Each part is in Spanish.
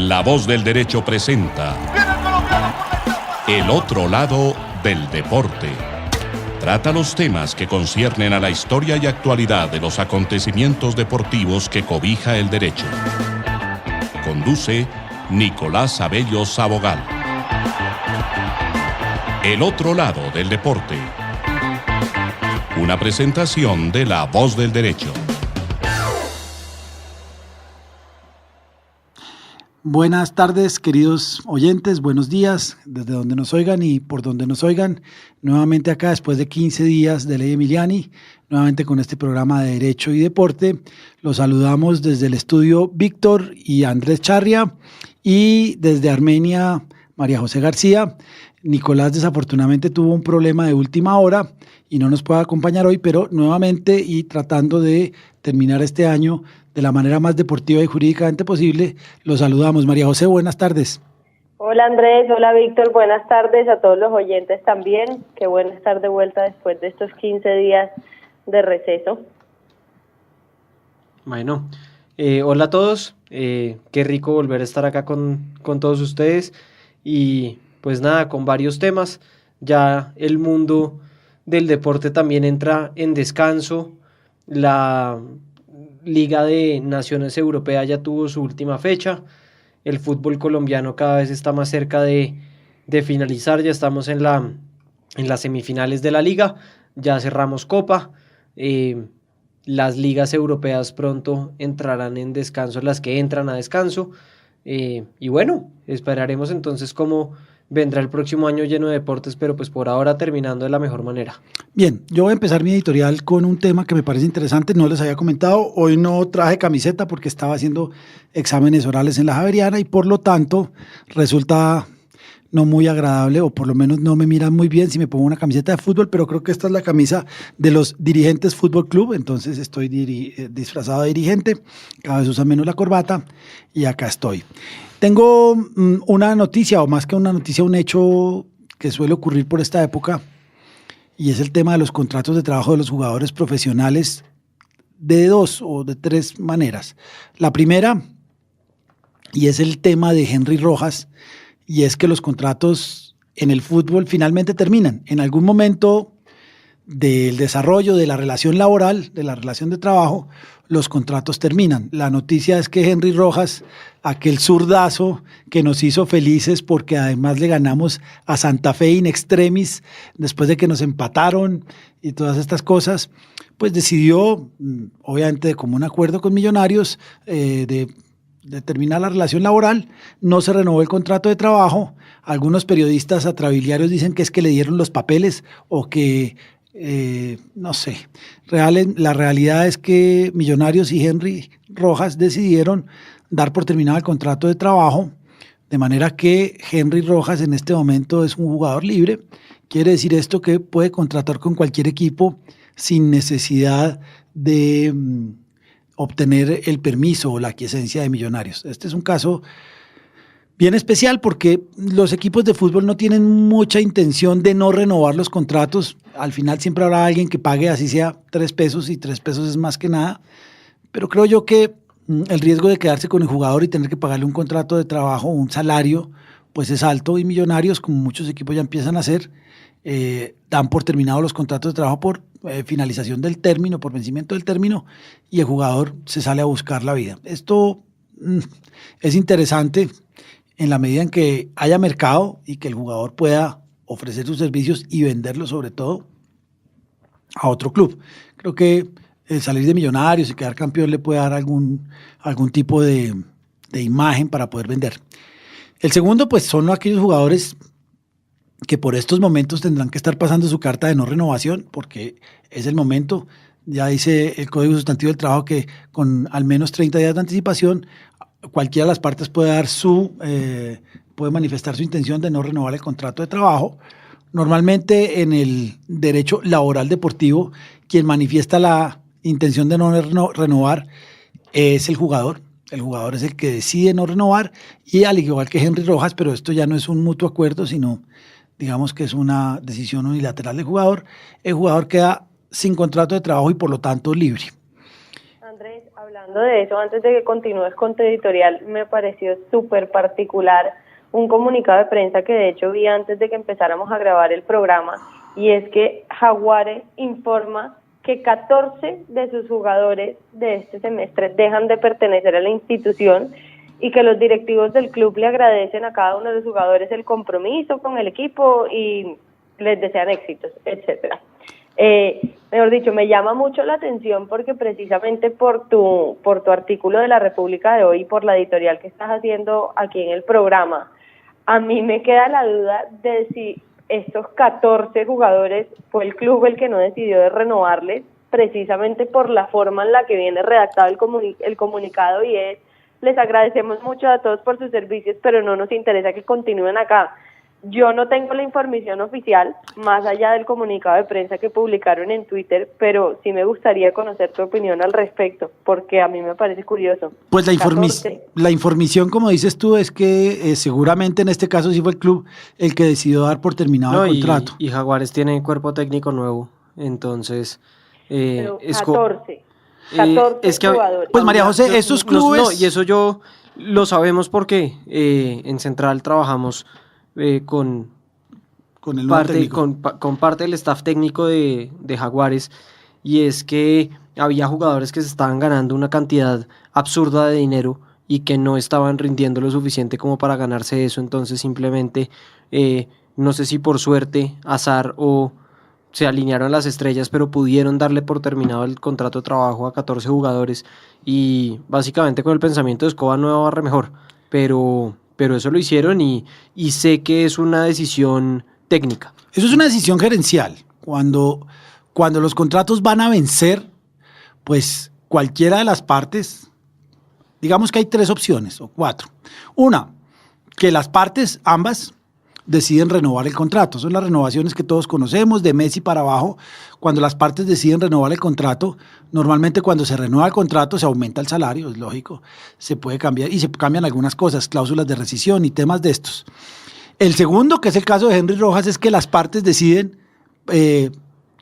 La Voz del Derecho presenta El otro lado del deporte. Trata los temas que conciernen a la historia y actualidad de los acontecimientos deportivos que cobija el derecho. Conduce Nicolás Abello Sabogal. El otro lado del deporte. Una presentación de La Voz del Derecho. Buenas tardes, queridos oyentes, buenos días, desde donde nos oigan y por donde nos oigan. Nuevamente acá, después de 15 días de Ley Emiliani, nuevamente con este programa de Derecho y Deporte. Los saludamos desde el estudio Víctor y Andrés Charria, y desde Armenia, María José García. Nicolás desafortunadamente tuvo un problema de última hora y no nos puede acompañar hoy, pero nuevamente y tratando de terminar este año de la manera más deportiva y jurídicamente posible, los saludamos. María José, buenas tardes. Hola Andrés, hola Víctor, buenas tardes a todos los oyentes también. Qué bueno estar de vuelta después de estos 15 días de receso. Bueno, hola a todos, qué rico volver a estar acá con todos ustedes y pues nada, con varios temas. Ya el mundo del deporte también entra en descanso. La Liga de Naciones Europea ya tuvo su última fecha. El fútbol colombiano cada vez está más cerca de finalizar. Ya estamos en las semifinales de la liga. Ya cerramos Copa. Las ligas europeas pronto entrarán en descanso, las que entran a descanso. Y bueno, esperaremos entonces cómo vendrá el próximo año lleno de deportes, pero pues por ahora terminando de la mejor manera. Bien, yo voy a empezar mi editorial con un tema que me parece interesante, no les había comentado, hoy no traje camiseta porque estaba haciendo exámenes orales en la Javeriana y por lo tanto resulta no muy agradable, o por lo menos no me miran muy bien si me pongo una camiseta de fútbol, pero creo que esta es la camisa de los Dirigentes Fútbol Club, entonces estoy disfrazado de dirigente, cada vez usa menos la corbata y acá estoy. Tengo una noticia, o más que una noticia, un hecho que suele ocurrir por esta época, y es el tema de los contratos de trabajo de los jugadores profesionales de dos o de tres maneras. La primera, y es el tema de Henry Rojas, y es que los contratos en el fútbol finalmente terminan. En algún momento del desarrollo de la relación laboral, de la relación de trabajo, los contratos terminan. La noticia es que Henry Rojas, aquel zurdazo que nos hizo felices porque además le ganamos a Santa Fe in extremis después de que nos empataron y todas estas cosas, pues decidió, obviamente de común acuerdo con Millonarios, de terminar la relación laboral. No se renovó el contrato de trabajo. Algunos periodistas atrabiliarios dicen que es que le dieron los papeles o que no sé. La realidad es que Millonarios y Henry Rojas decidieron dar por terminado el contrato de trabajo, de manera que Henry Rojas en este momento es un jugador libre. Quiere decir esto que puede contratar con cualquier equipo sin necesidad de obtener el permiso o la aquiescencia de Millonarios. Este es un caso bien especial porque los equipos de fútbol no tienen mucha intención de no renovar los contratos. Al final siempre habrá alguien que pague, así sea 3 pesos, y 3 pesos es más que nada. Pero creo yo que el riesgo de quedarse con el jugador y tener que pagarle un contrato de trabajo, un salario, pues es alto, y Millonarios, como muchos equipos ya empiezan a hacer, dan por terminados los contratos de trabajo por finalización del término, por vencimiento del término, y el jugador se sale a buscar la vida. Esto es interesante en la medida en que haya mercado y que el jugador pueda ofrecer sus servicios y venderlos sobre todo a otro club. Creo que el salir de Millonarios y quedar campeón le puede dar algún tipo de imagen para poder vender. El segundo, pues son aquellos jugadores que por estos momentos tendrán que estar pasando su carta de no renovación, porque es el momento. Ya dice el Código Sustantivo del Trabajo que con al menos 30 días de anticipación cualquiera de las partes puede manifestar su intención de no renovar el contrato de trabajo. Normalmente en el derecho laboral deportivo, quien manifiesta la intención de no renovar es el jugador. El jugador es el que decide no renovar, y al igual que Henry Rojas, pero esto ya no es un mutuo acuerdo, sino digamos que es una decisión unilateral del jugador. El jugador queda sin contrato de trabajo y por lo tanto libre. Andrés, hablando de eso, antes de que continúes con tu editorial, me pareció súper particular un comunicado de prensa que de hecho vi antes de que empezáramos a grabar el programa, y es que Jaguares informa que 14 de sus jugadores de este semestre dejan de pertenecer a la institución y que los directivos del club le agradecen a cada uno de los jugadores el compromiso con el equipo y les desean éxitos, etcétera. Mejor dicho, me llama mucho la atención porque precisamente por tu artículo de La República de hoy y por la editorial que estás haciendo aquí en el programa, a mí me queda la duda de si estos 14 jugadores fue el club el que no decidió de renovarles, precisamente por la forma en la que viene redactado el comunicado, y es: les agradecemos mucho a todos por sus servicios, pero no nos interesa que continúen acá. Yo no tengo la información oficial, más allá del comunicado de prensa que publicaron en Twitter, pero sí me gustaría conocer tu opinión al respecto, porque a mí me parece curioso. Pues la información, como dices tú, es que seguramente en este caso sí fue el club el que decidió dar por terminado el contrato. Y Jaguares tiene cuerpo técnico nuevo, entonces... pero 14 jugadores. Pues María José, estos clubes... No, y eso yo lo sabemos porque en Central trabajamos con el parte del staff técnico de Jaguares, y es que había jugadores que se estaban ganando una cantidad absurda de dinero y que no estaban rindiendo lo suficiente como para ganarse eso, entonces simplemente, no sé si por suerte, azar o se alinearon las estrellas, pero pudieron darle por terminado el contrato de trabajo a 14 jugadores, y básicamente con el pensamiento de escoba nueva barre mejor, pero eso lo hicieron, y sé que es una decisión técnica. Eso es una decisión gerencial. Cuando los contratos van a vencer, pues cualquiera de las partes, digamos que hay 3 opciones o 4. Una, que las partes ambas deciden renovar el contrato. Son las renovaciones que todos conocemos, de Messi para abajo. Cuando las partes deciden renovar el contrato, normalmente cuando se renueva el contrato se aumenta el salario, es lógico, se puede cambiar y se cambian algunas cosas, cláusulas de rescisión y temas de estos. El segundo, que es el caso de Henry Rojas, es que las partes deciden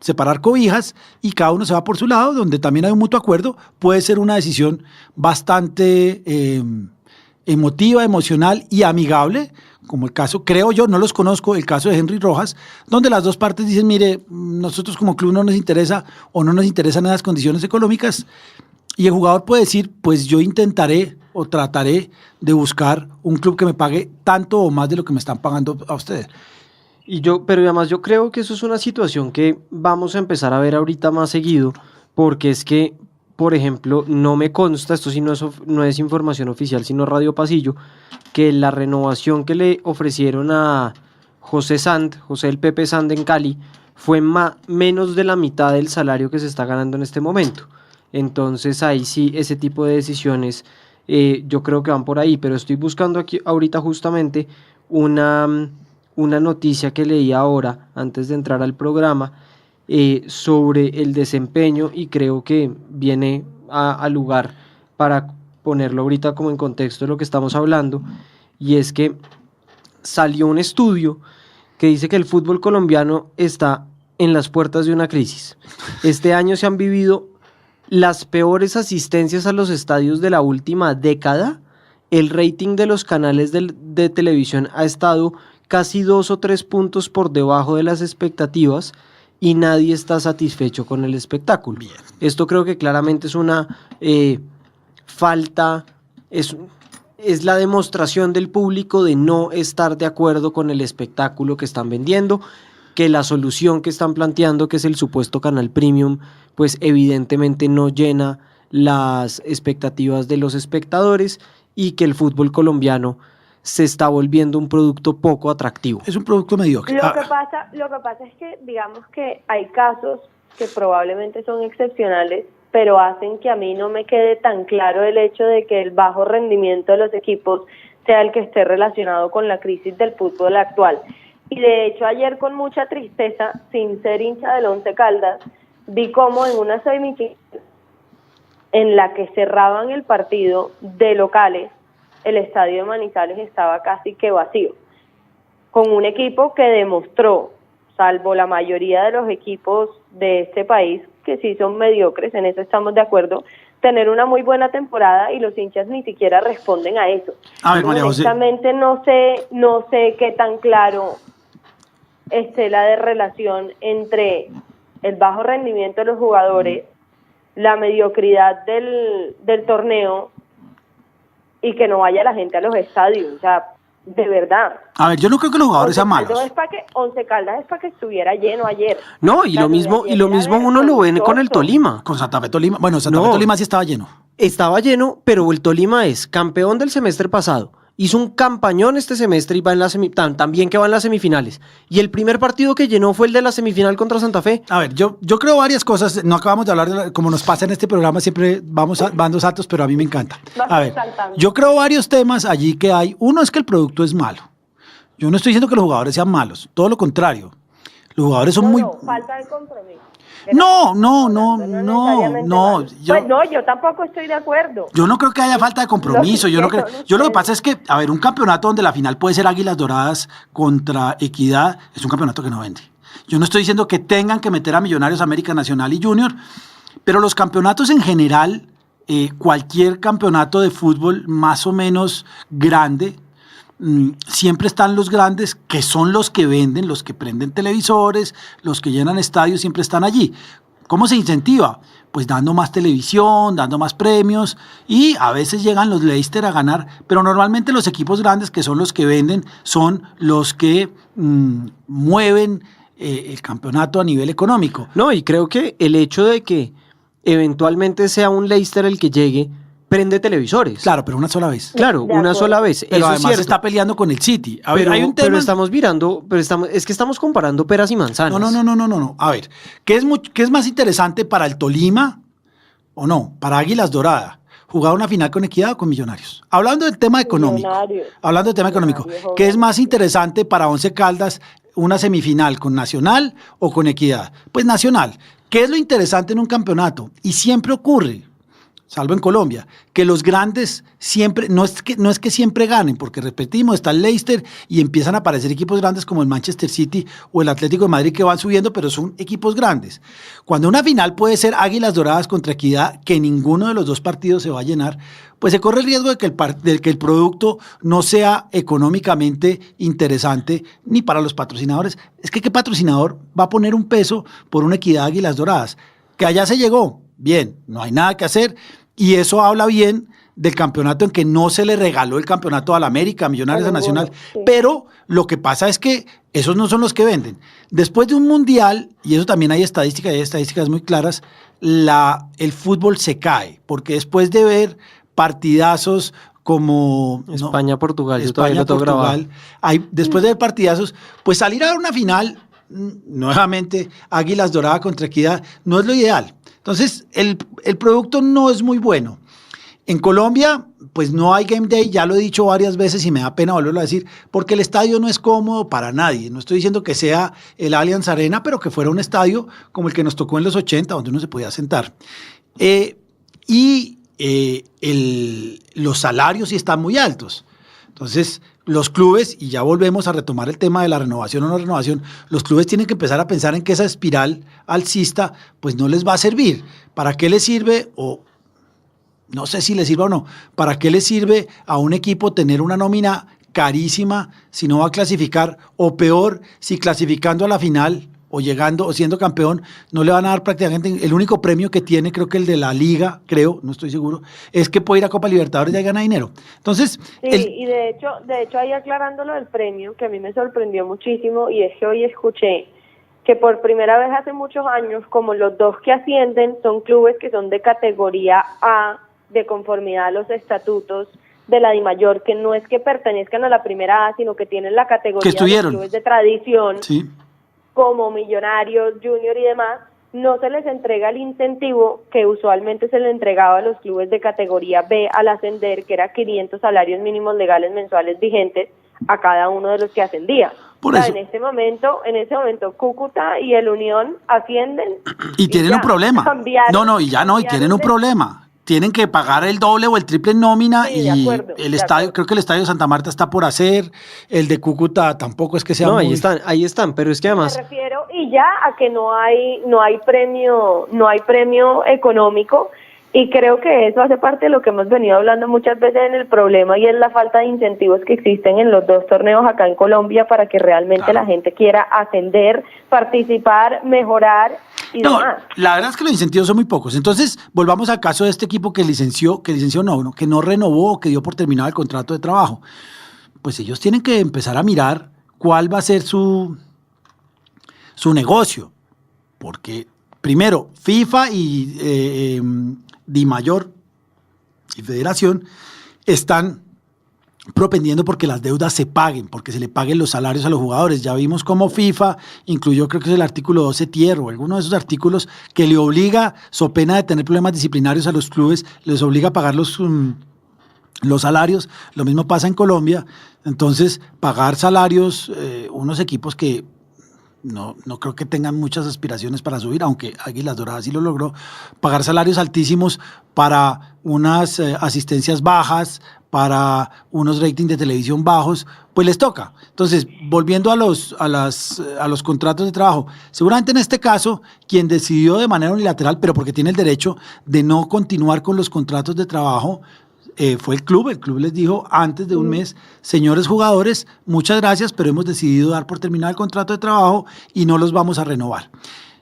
separar cobijas y cada uno se va por su lado, donde también hay un mutuo acuerdo. Puede ser una decisión bastante emotiva, emocional y amigable, como el caso, creo yo, no los conozco, el caso de Henry Rojas, donde las dos partes dicen: mire, nosotros como club no nos interesa o no nos interesan las condiciones económicas, y el jugador puede decir: pues yo intentaré o trataré de buscar un club que me pague tanto o más de lo que me están pagando a ustedes. Pero además yo creo que eso es una situación que vamos a empezar a ver ahorita más seguido, porque es que, por ejemplo, no me consta, esto sí no es información oficial, sino Radio Pasillo, que la renovación que le ofrecieron a José el Pepe Sand en Cali, fue menos de la mitad del salario que se está ganando en este momento. Entonces ahí sí, ese tipo de decisiones yo creo que van por ahí, pero estoy buscando aquí ahorita justamente una noticia que leí ahora, antes de entrar al programa, sobre el desempeño, y creo que viene al lugar para ponerlo ahorita como en contexto de lo que estamos hablando, y es que salió un estudio que dice que el fútbol colombiano está en las puertas de una crisis. Este año se han vivido las peores asistencias a los estadios de la última década. El rating de los canales de televisión ha estado casi 2 o 3 puntos por debajo de las expectativas, y nadie está satisfecho con el espectáculo. Bien. Esto creo que claramente es una falta, es la demostración del público de no estar de acuerdo con el espectáculo que están vendiendo, que la solución que están planteando, que es el supuesto canal premium, pues evidentemente no llena las expectativas de los espectadores, y que el fútbol colombiano se está volviendo un producto poco atractivo. Es un producto mediocre. Lo que pasa es que, digamos que hay casos que probablemente son excepcionales, pero hacen que a mí no me quede tan claro el hecho de que el bajo rendimiento de los equipos sea el que esté relacionado con la crisis del fútbol actual. Y de hecho ayer, con mucha tristeza, sin ser hincha del Once Caldas, vi cómo en una semifinal en la que cerraban el partido de locales, el estadio de Manizales estaba casi que vacío, con un equipo que demostró, salvo la mayoría de los equipos de este país, que sí son mediocres, en eso estamos de acuerdo, tener una muy buena temporada y los hinchas ni siquiera responden a eso. A ver, María José. Honestamente no sé qué tan claro esté la de relación entre el bajo rendimiento de los jugadores, la mediocridad del torneo y que no vaya la gente a los estadios, o sea, de verdad. A ver, yo no creo que los jugadores sean malos. Once Caldas es para que estuviera lleno ayer. No, y lo mismo uno lo ve con el Tolima. Con Santa Fe Tolima. Bueno, Santa Fe Tolima sí estaba lleno. Estaba lleno, pero el Tolima es campeón del semestre pasado. Hizo un campañón este semestre y va en la también que va en las semifinales. Y el primer partido que llenó fue el de la semifinal contra Santa Fe. A ver, yo creo varias cosas. No acabamos de hablar, como nos pasa en este programa, siempre van dos saltos, pero a mí me encanta. A ver, yo creo varios temas allí que hay. Uno es que el producto es malo. Yo no estoy diciendo que los jugadores sean malos, todo lo contrario. Los jugadores son muy... falta de compromiso. No. Yo tampoco estoy de acuerdo. Yo no creo que haya falta de compromiso. Yo lo que pasa es que, a ver, un campeonato donde la final puede ser Águilas Doradas contra Equidad es un campeonato que no vende. Yo no estoy diciendo que tengan que meter a Millonarios, América Nacional y Junior, pero los campeonatos en general, cualquier campeonato de fútbol más o menos grande, siempre están los grandes, que son los que venden, los que prenden televisores, los que llenan estadios, siempre están allí. ¿Cómo se incentiva? Pues dando más televisión, dando más premios, y a veces llegan los Leicester a ganar, pero normalmente los equipos grandes, que son los que venden, son los que mueven el campeonato a nivel económico. No, y creo que el hecho de que eventualmente sea un Leicester el que llegue, prende televisores. Claro, pero una sola vez. Claro, una sola vez. Pero eso además es está peleando con el City. A ver, pero, hay un tema... es que estamos comparando peras y manzanas. No. A ver, ¿qué es más interesante para el Tolima o no? Para Águilas Doradas. ¿Jugar una final con Equidad o con Millonarios? Hablando del tema económico. ¿Qué es más interesante para Once Caldas, una semifinal con Nacional o con Equidad? Pues Nacional. ¿Qué es lo interesante en un campeonato? Y siempre ocurre, salvo en Colombia, que los grandes siempre, no es que siempre ganen, porque repetimos, está el Leicester y empiezan a aparecer equipos grandes como el Manchester City o el Atlético de Madrid que van subiendo, pero son equipos grandes. Cuando una final puede ser Águilas Doradas contra Equidad, que ninguno de los dos partidos se va a llenar, pues se corre el riesgo de que el producto no sea económicamente interesante ni para los patrocinadores. Es que ¿qué patrocinador va a poner un peso por una Equidad Águilas Doradas? Que allá se llegó. Bien, no hay nada que hacer y eso habla bien del campeonato en que no se le regaló el campeonato a la América, a Millonarios, a Nacional, sí. Pero lo que pasa es que esos no son los que venden. Después de un mundial, y eso también hay estadísticas muy claras, el fútbol se cae, porque después de ver partidazos como España-Portugal, después de ver partidazos, pues salir a ver una final, nuevamente Águilas Doradas contra Equidad, no es lo ideal. Entonces, el producto no es muy bueno. En Colombia, pues no hay Game Day, ya lo he dicho varias veces y me da pena volverlo a decir, porque el estadio no es cómodo para nadie. No estoy diciendo que sea el Allianz Arena, pero que fuera un estadio como el que nos tocó en los 80, donde uno se podía sentar. Los salarios sí están muy altos. Entonces, los clubes, y ya volvemos a retomar el tema de la renovación o no renovación, los clubes tienen que empezar a pensar en que esa espiral alcista pues no les va a servir. ¿Para qué les sirve? O no sé si les sirve o no. ¿Para qué les sirve a un equipo tener una nómina carísima si no va a clasificar? O peor, si clasificando a la final o llegando o siendo campeón, no le van a dar prácticamente el único premio que tiene, creo que el de la Liga, no estoy seguro, es que puede ir a Copa Libertadores y ya gana dinero. Entonces, y de hecho ahí aclarando lo del premio, que a mí me sorprendió muchísimo, y es que hoy escuché que por primera vez hace muchos años, como los dos que ascienden son clubes que son de categoría A, de conformidad a los estatutos de la DIMAYOR, que no es que pertenezcan a la primera A, sino que tienen la categoría de clubes de tradición, sí, como Millonarios, Junior y demás, no se les entrega el incentivo que usualmente se le entregaba a los clubes de categoría B al ascender, que era 500 salarios mínimos legales mensuales vigentes a cada uno de los que ascendía. En ese momento Cúcuta y el Unión ascienden y tienen un problema. Y tienen un problema. tienen que pagar el doble o el triple en nómina, Sí, y de acuerdo, el de estadio, acuerdo. creo que el estadio de Santa Marta está por hacer, el de Cúcuta tampoco es que sea No, muy... ahí están, pero es que Me además, refiero y ya a que no hay premio económico, y creo que eso hace parte de lo que hemos venido hablando muchas veces en el problema, y es la falta de incentivos que existen en los dos torneos acá en Colombia para que realmente Claro. la gente quiera ascender, participar, mejorar y No, demás. la verdad es que los incentivos son muy pocos. Entonces, volvamos al caso de este equipo que que no renovó, que dio por terminado el contrato de trabajo. Pues ellos tienen que empezar a mirar cuál va a ser su negocio. Porque, primero, FIFA y DIMAYOR y Federación están propendiendo porque las deudas se paguen, porque se le paguen los salarios a los jugadores. Ya vimos cómo FIFA incluyó, creo que es el artículo 12 tier o alguno de esos artículos que le obliga, so pena de tener problemas disciplinarios a los clubes, les obliga a pagar los salarios. Lo mismo pasa en Colombia. Entonces, pagar salarios, unos equipos que no creo que tengan muchas aspiraciones para subir, aunque Águilas Doradas sí lo logró, pagar salarios altísimos para unas asistencias bajas, para unos ratings de televisión bajos, pues les toca. Entonces, volviendo a los contratos de trabajo, seguramente en este caso, quien decidió de manera unilateral, pero porque tiene el derecho de no continuar con los contratos de trabajo, fue el club. El club les dijo antes de un mes: señores jugadores, muchas gracias, pero hemos decidido dar por terminado el contrato de trabajo y no los vamos a renovar.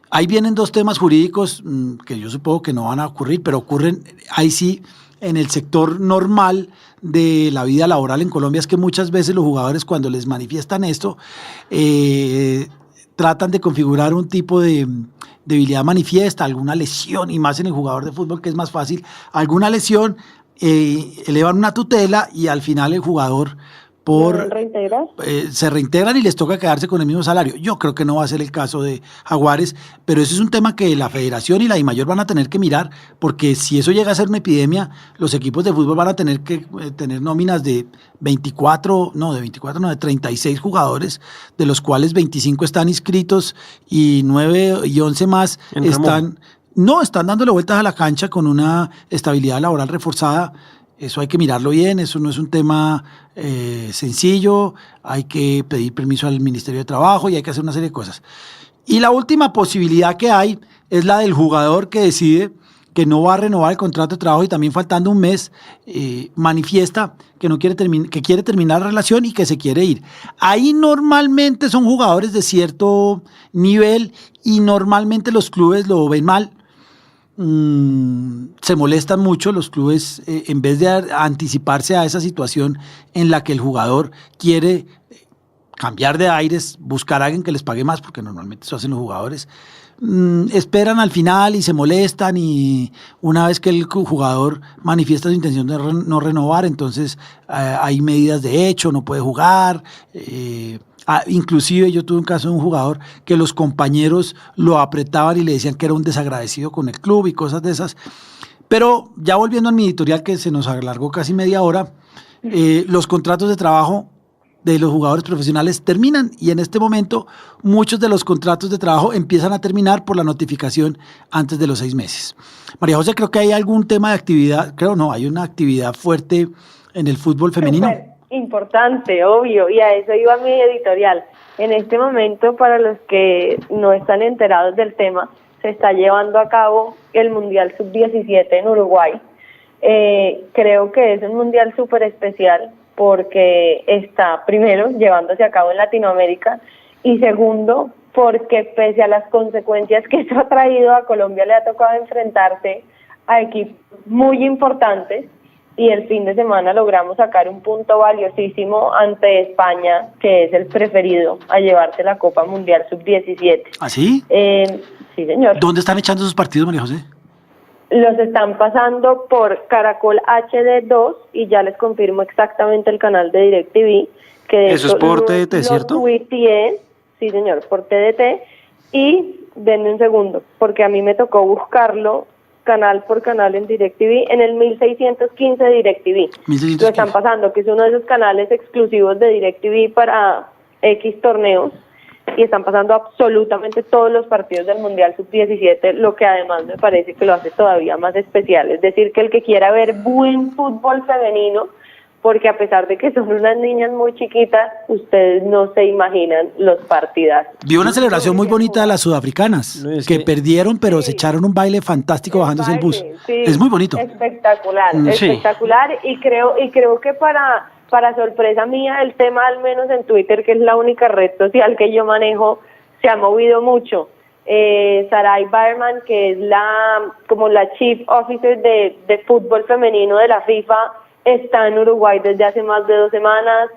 Ahí vienen dos temas jurídicos que yo supongo que no van a ocurrir, pero ocurren ahí sí en el sector normal de la vida laboral en Colombia. Es que muchas veces los jugadores, cuando les manifiestan esto, tratan de configurar un tipo de debilidad manifiesta, alguna lesión, y más en el jugador de fútbol, que es más fácil, alguna lesión, elevan una tutela y al final el jugador ¿Deben reintegrar? se reintegran y les toca quedarse con el mismo salario. Yo creo que no va a ser el caso de Jaguares, pero ese es un tema que la Federación y la DIMAYOR van a tener que mirar, porque si eso llega a ser una epidemia, los equipos de fútbol van a tener que tener nóminas de 36 jugadores, de los cuales 25 están inscritos y 9 y 11 más están dándole vueltas a la cancha con una estabilidad laboral reforzada. Eso hay que mirarlo bien, eso no es un tema sencillo, hay que pedir permiso al Ministerio de Trabajo y hay que hacer una serie de cosas. Y la última posibilidad que hay es la del jugador que decide que no va a renovar el contrato de trabajo y también faltando un mes manifiesta que no quiere que quiere terminar la relación y que se quiere ir. Ahí normalmente son jugadores de cierto nivel y normalmente los clubes lo ven mal. Se molestan mucho los clubes en vez de anticiparse a esa situación en la que el jugador quiere cambiar de aires, buscar a alguien que les pague más, porque normalmente eso hacen los jugadores. Esperan al final y se molestan, y una vez que el jugador manifiesta su intención de no renovar, entonces hay medidas de hecho, no puede jugar. Inclusive yo tuve un caso de un jugador que los compañeros lo apretaban y le decían que era un desagradecido con el club y cosas de esas. Pero ya volviendo a mi editorial, que se nos alargó casi media hora, los contratos de trabajo de los jugadores profesionales terminan, y en este momento muchos de los contratos de trabajo empiezan a terminar por la notificación antes de los 6 meses. María José, creo que hay algún tema de actividad, hay una actividad fuerte en el fútbol femenino. Súper importante, obvio, y a eso iba mi editorial. En este momento, para los que no están enterados del tema, se está llevando a cabo el Mundial Sub-17 en Uruguay. Creo que es un mundial súper especial porque está, primero, llevándose a cabo en Latinoamérica, y segundo, porque pese a las consecuencias que esto ha traído, a Colombia le ha tocado enfrentarse a equipos muy importantes, y el fin de semana logramos sacar un punto valiosísimo ante España, que es el preferido a llevarse la Copa Mundial Sub-17. ¿Ah, sí? Sí, señor. ¿Dónde están echando esos partidos, María José? Los están pasando por Caracol HD2, y ya les confirmo exactamente el canal de DirecTV. Que eso es por TDT, ¿cierto? Sí, señor, por TDT. Y denme un segundo, porque a mí me tocó buscarlo canal por canal en DirecTV, en el 1615 de DirecTV. 1615. Lo están pasando, que es uno de esos canales exclusivos de DirecTV para X torneos. y están pasando absolutamente todos los partidos del Mundial Sub-17, lo que además me parece que lo hace todavía más especial. Es decir, que el que quiera ver buen fútbol femenino, porque a pesar de que son unas niñas muy chiquitas, ustedes no se imaginan los partidas. Vi una celebración muy bonita de las sudafricanas, No, es que que- perdieron, pero Sí. se echaron un baile fantástico bajándose el bus. Sí, Es muy bonito. Espectacular, Sí. espectacular. Y creo que para sorpresa mía, el tema, al menos en Twitter, que es la única red social que yo manejo, se ha movido mucho. Sarai Berman, que es como la Chief Officer de fútbol femenino de la FIFA, está en Uruguay desde hace más de 2 semanas.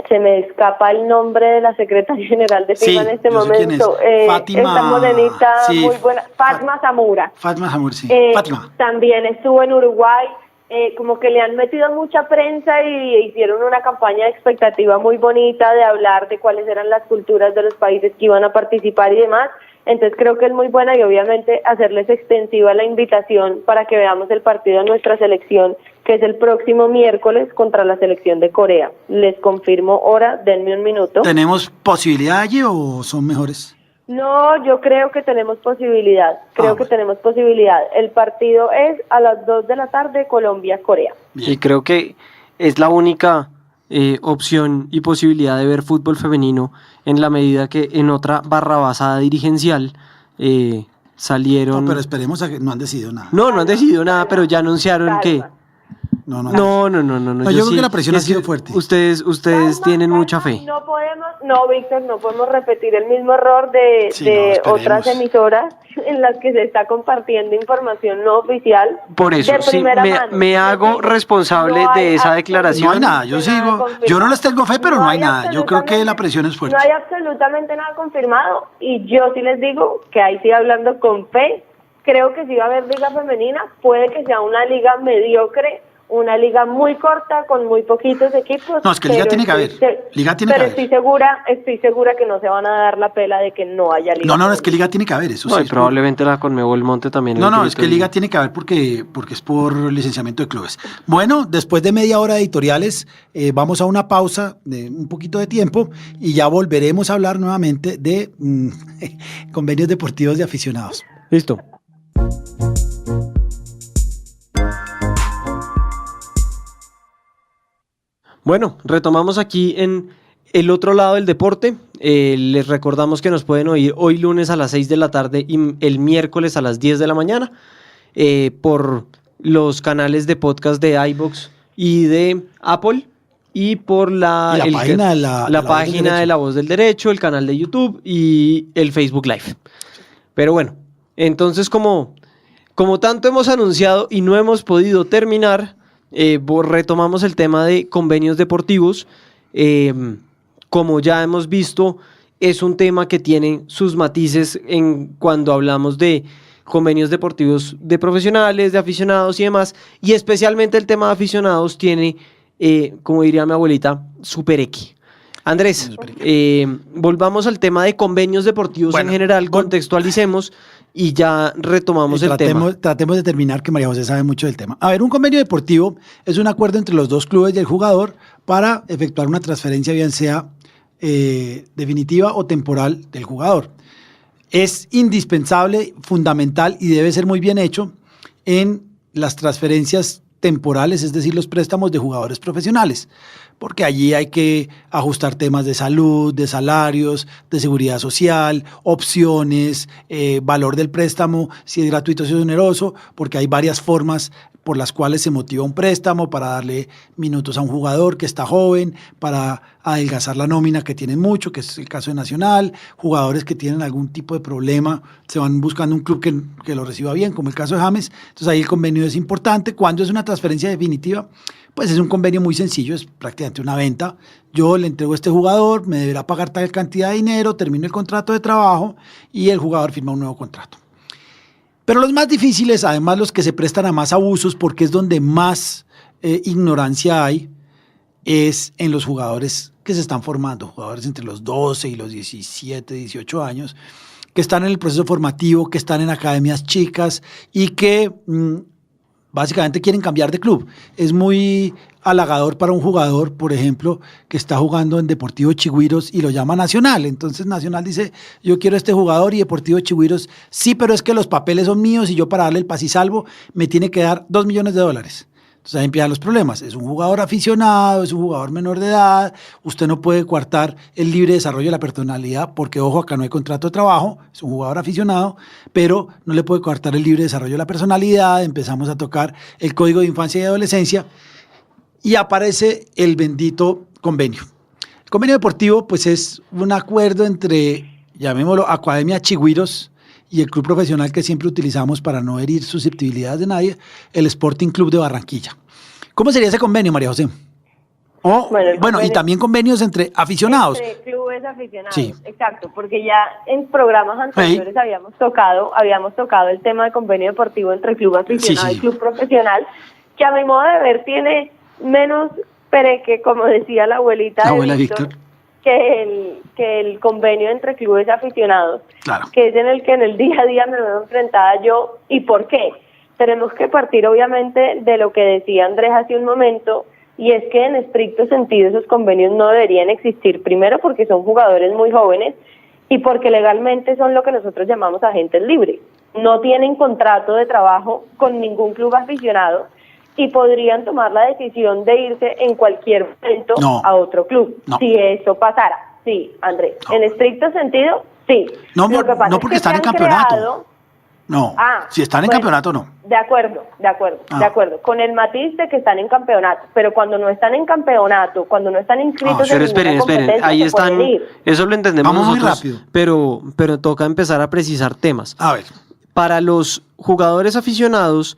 Se me escapa el nombre de la secretaria general de FIFA Sí, en este yo sé quién momento. es. Fátima, esta morenita sí, muy buena, Fatma Zamora. Fatma Hamur, sí. Eh, Fátima. También estuvo en Uruguay, como que le han metido mucha prensa y hicieron una campaña de expectativa muy bonita de hablar de cuáles eran las culturas de los países que iban a participar y demás. Entonces creo que es muy buena y obviamente hacerles extensiva la invitación para que veamos el partido de nuestra selección, que es el próximo miércoles contra la selección de Corea. Les confirmo hora, denme un minuto. ¿Tenemos posibilidad allí o son mejores? No, yo creo que tenemos posibilidad, bueno. tenemos posibilidad. El partido es a las 2 de la tarde, Colombia-Corea. Y creo que es la única opción y posibilidad de ver fútbol femenino, en la medida que en otra barrabasada dirigencial salieron... No, pero esperemos a que no han decidido nada. No han decidido nada, pero ya anunciaron que... Calma. No. No, Yo creo que la presión ha es sido que fuerte. Ustedes Calma, tienen calma, mucha fe. Víctor, no podemos repetir el mismo error de Sí, no, esperemos. otras emisoras en las que se está compartiendo información no oficial. Por eso, de sí, primera me mano. hago responsable No hay de esa declaración. No hay nada, yo absolutamente nada sigo. confirmado. Yo no les tengo fe, pero no hay nada. Yo creo que la absolutamente- presión es fuerte. No hay absolutamente nada confirmado y yo sí les digo que ahí sí hablando con fe, creo que sí va a haber liga femenina, puede que sea una liga mediocre, una liga muy corta con muy poquitos equipos. No, es que liga pero tiene que haber. Liga tiene pero que haber. estoy segura que no se van a dar la pela de que no haya liga. No, es que femenina. liga tiene que haber, eso No, sí. y probablemente la Conmebol monte también. No, el es grito que y- liga tiene que haber porque es por licenciamiento de clubes. Bueno, después de media hora de editoriales, vamos a una pausa de un poquito de tiempo y ya volveremos a hablar nuevamente de convenios deportivos de aficionados. Listo. Bueno, retomamos aquí en el otro lado del deporte. Les recordamos que nos pueden oír hoy lunes a las 6 de la tarde y el miércoles a las 10 de la mañana por los canales de podcast de iVoox y de Apple y por Y la página de la Voz del página de Derecho. La Voz del Derecho, el canal de YouTube y el Facebook Live. Pero bueno, entonces como tanto hemos anunciado y no hemos podido terminar, retomamos el tema de convenios deportivos. Como ya hemos visto, es un tema que tiene sus matices cuando hablamos de convenios deportivos de profesionales, de aficionados y demás, y especialmente el tema de aficionados tiene, como diría mi abuelita, super X. Andrés, volvamos al tema de convenios deportivos Bueno, en general, contextualicemos y ya retomamos Y el tema. tratemos de terminar, que María José sabe mucho del tema. A ver, un convenio deportivo es un acuerdo entre los dos clubes y el jugador para efectuar una transferencia, bien sea definitiva o temporal del jugador. Es indispensable, fundamental y debe ser muy bien hecho en las transferencias temporales, es decir, los préstamos de jugadores profesionales, porque allí hay que ajustar temas de salud, de salarios, de seguridad social, opciones, valor del préstamo, si es gratuito o si es oneroso, porque hay varias formas por las cuales se motiva un préstamo, para darle minutos a un jugador que está joven, para adelgazar la nómina que tienen mucho, que es el caso de Nacional, jugadores que tienen algún tipo de problema, se van buscando un club que lo reciba bien, como el caso de James. Entonces ahí el convenio es importante. Cuando es una transferencia definitiva, pues es un convenio muy sencillo, es prácticamente una venta. Yo le entrego a este jugador, me deberá pagar tal cantidad de dinero, termino el contrato de trabajo y el jugador firma un nuevo contrato. Pero los más difíciles, además los que se prestan a más abusos, porque es donde más ignorancia hay, es en los jugadores que se están formando, jugadores entre los 12 y los 17, 18 años, que están en el proceso formativo, que están en academias chicas y que básicamente quieren cambiar de club. Es muy halagador para un jugador, por ejemplo, que está jugando en Deportivo Chigüiros y lo llama Nacional. Entonces Nacional dice, yo quiero este jugador y Deportivo Chigüiros, sí, pero es que los papeles son míos y yo para darle el paz y salvo me tiene que dar $2 millones. Entonces ahí empiezan los problemas. Es un jugador aficionado, es un jugador menor de edad, usted no puede coartar el libre desarrollo de la personalidad porque, ojo, acá no hay contrato de trabajo, es un jugador aficionado, pero no le puede coartar el libre desarrollo de la personalidad. Empezamos a tocar el Código de Infancia y Adolescencia y aparece el bendito convenio. El convenio deportivo pues es un acuerdo entre, llamémoslo, Academia Chigüiros y el club profesional que siempre utilizamos para no herir susceptibilidades de nadie, el Sporting Club de Barranquilla. ¿Cómo sería ese convenio, María José? Bueno, y también convenios entre aficionados. Entre clubes aficionados, sí. Exacto, porque ya en programas anteriores habíamos tocado el tema de convenio deportivo entre club aficionado y club profesional, que a mi modo de ver tiene menos pereque, como decía la abuelita de Víctor, que el convenio entre clubes aficionados, claro, que es en el que en el día a día me veo enfrentada yo. ¿Y por qué? Tenemos que partir obviamente de lo que decía Andrés hace un momento, y es que en estricto sentido esos convenios no deberían existir, primero porque son jugadores muy jóvenes y porque legalmente son lo que nosotros llamamos agentes libres. No tienen contrato de trabajo con ningún club aficionado y podrían tomar la decisión de irse en cualquier momento a otro club. Si eso pasara. Sí, Andrés. En estricto sentido, sí. No porque están en campeonato. Si están en campeonato, no. De acuerdo. Con el matiz de que están en campeonato. Pero cuando no están en campeonato, cuando no están inscritos en ninguna competencia, ahí están. Eso lo entendemos nosotros, muy rápido. Pero toca empezar a precisar temas. A ver. Para los jugadores aficionados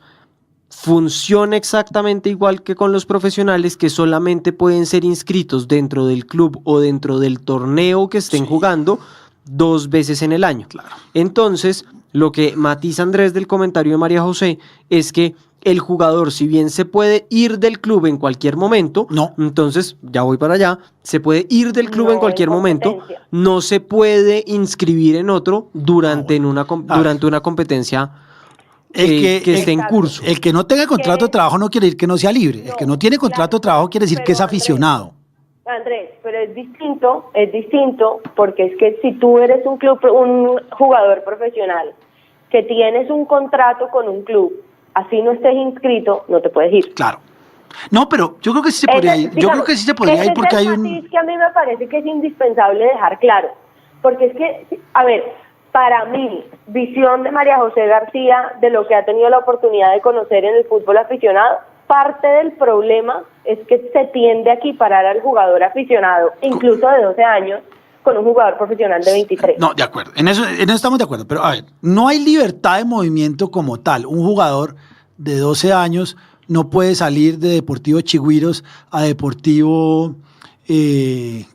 funciona exactamente igual que con los profesionales, que solamente pueden ser inscritos dentro del club o dentro del torneo que estén jugando 2 veces en el año. Claro. Entonces, lo que matiza Andrés del comentario de María José es que el jugador, si bien se puede ir del club en cualquier momento, entonces, ya voy para allá, se puede ir del club en cualquier momento, no se puede inscribir en otro durante una competencia que esté en curso. El que no tenga contrato de trabajo no quiere decir que no sea libre. El que no tiene contrato de trabajo quiere decir que es aficionado. Andrés, pero es distinto porque es que si tú eres un jugador profesional que tienes un contrato con un club, así no estés inscrito, no te puedes ir. Claro. No, pero yo creo que sí se podría ir. Yo creo que sí se podría ir porque hay un matiz que a mí me parece que es indispensable dejar claro. Porque es que, a ver, para mí, visión de María José García, de lo que ha tenido la oportunidad de conocer en el fútbol aficionado, parte del problema es que se tiende a equiparar al jugador aficionado, incluso de 12 años, con un jugador profesional de 23. No, de acuerdo. En eso estamos de acuerdo. Pero, a ver, no hay libertad de movimiento como tal. Un jugador de 12 años no puede salir de Deportivo Chigüiros a Deportivo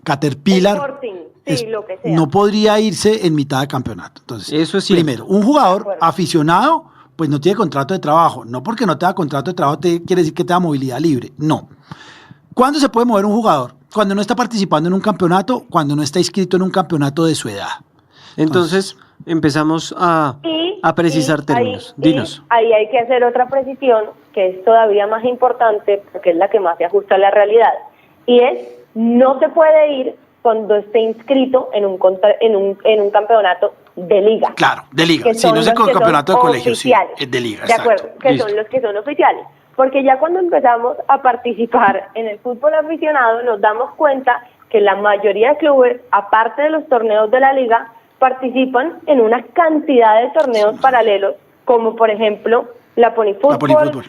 Caterpillar. Sporting. Sí, lo que sea. No podría irse en mitad de campeonato. Entonces, eso es primero, un jugador aficionado pues no tiene contrato de trabajo. No porque no tenga contrato de trabajo quiere decir que tenga movilidad libre. No. ¿Cuándo se puede mover un jugador? Cuando no está participando en un campeonato, cuando no está inscrito en un campeonato de su edad. Entonces empezamos a precisar términos. Dinos. Ahí hay que hacer otra precisión que es todavía más importante porque es la que más se ajusta a la realidad. Y es, no se puede ir cuando esté inscrito en un campeonato de liga. Claro, de liga. Si no es el campeonato de colegio, sí, es de liga. De acuerdo, que son los que son oficiales. Porque ya cuando empezamos a participar en el fútbol aficionado nos damos cuenta que la mayoría de clubes, aparte de los torneos de la liga, participan en una cantidad de torneos paralelos, como por ejemplo la Pony Fútbol,